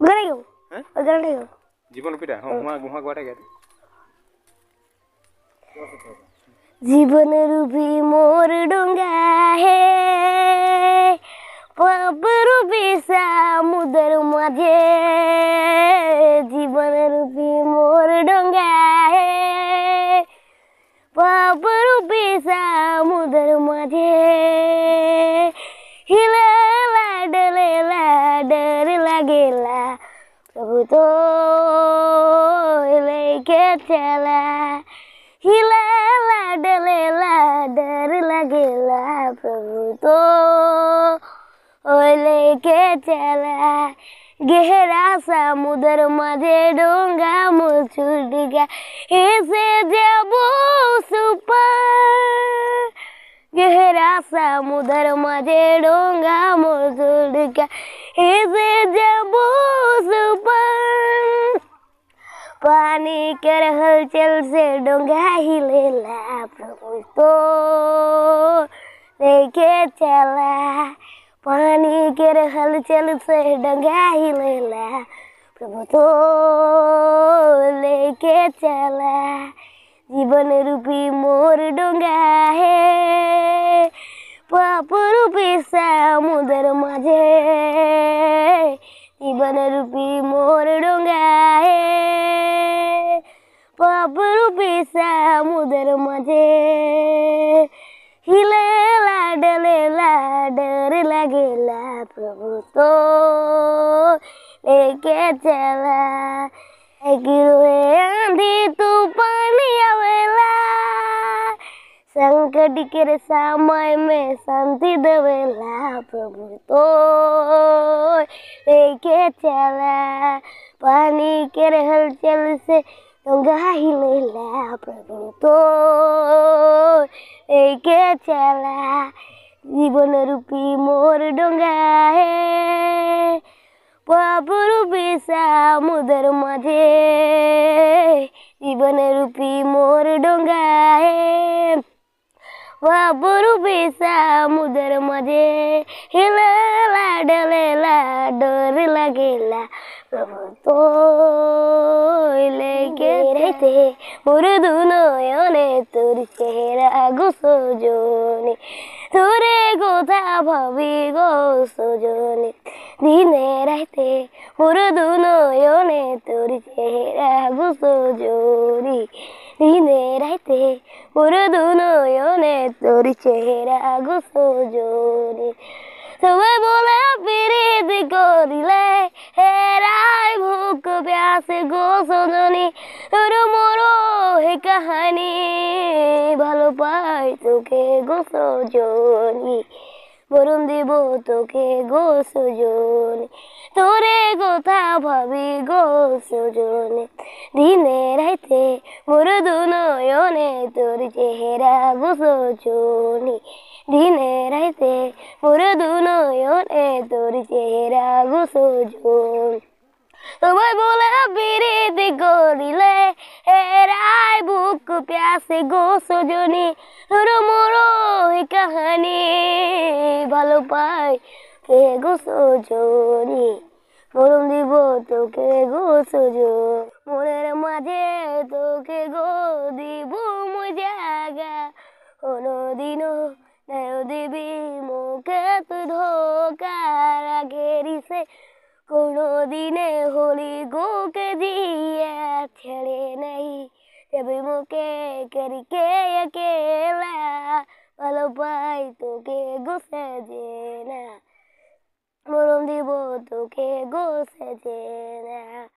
গানে গাও হ্যাঁ ওই গানটাই গাও জীবন পিটা হ্যাঁ হুমা হুমা গোটা গেছে জীবন রূপী মোর ডোঙ্গা হে পাপ রূপী সমুদ্র মাঝে জীবন রূপী মোর ডোঙ্গা হে পাপ রূপী সমুদ্র মাঝে হিলেলা ডলেলা डर लगेला प्रभु तो लेके चला हिलेला डलेला डर लगेला प्रभु तो लेके चला गहरा समुद्र मझे डोंगा मुछुट गया ऐसे जब सुपर गहरा समुद्र मझे डोंगा मुछुट गया ऐसे जब सुपर पानी के हलचल से डोंगा हिलेला प्रभु तो लेके चला पानी के हलचल से डोंगा हिलेला प्रभु तो लेके चला जीवन रूपी मोर डोंगा है पाप रूपी समुद्र माझे जीवन रूपी मोर डोंगा है पाप रूपी समुद्र माझे हिलेला डलेला डर लगेला प्रभु तो लेके चला गिरोए आंधी तूफान आवेला संकट के समय में शांति देवेला प्रभु तो लेके चला पानी के हलचल से डोंगा हिलेला प्रभु तो लेके चला जीवन रूपी मोर डोंगा है पाप रूपी समुद्र माझे जीवन रूपी मोर डोंगा है पाप रूपी समुद्र माझे हिलेला डलेला डर लगेला प्रभु तो लेके रहते मोर दुनयने तोर चेहरा गो सजनी তোরে কথা ভাবি গো সজনী দিনে রাইতে মোর দুনয়নে তোর চেহারা গো সজনী দিনে রাইতে মোর দুনয়নে তোর চেহারা গো সজনী সবাই বলে পিরিত করিলে হেরাই ভুক প্যাসে গো সজনী তোর মোর হে কাহানি ভালো পাই তোকে গো সজনী বরুণ দিব তোকে গো সজনী তোরে কথা ভাবি গো সজনী দিনে রাইতে মোর দুনয়নে তোর চেহারা গো সজনী দিনে রাইতে মোর দুনয়নে তোর চেহারা গো সজনী সবাই বলে পিরিত করিলে হেরাই বুক প্যাসে গো সজনী তোর মোর হে কাহানি ভালো পাই কে গো সজনী বরুণ দিব তোকে গো সজনী মনের মাঝে তোকে গো দিব মই জাগা কোনদিনও নয় দিবি মুখে তুই ধোকা ঘেরি সে কোনো দিনে होली गो के दिया छेड़े नहीं जब मुके करके अकेला ভালো পাই তোকে গো সজনা মরম দিব তোকে গো সজনা।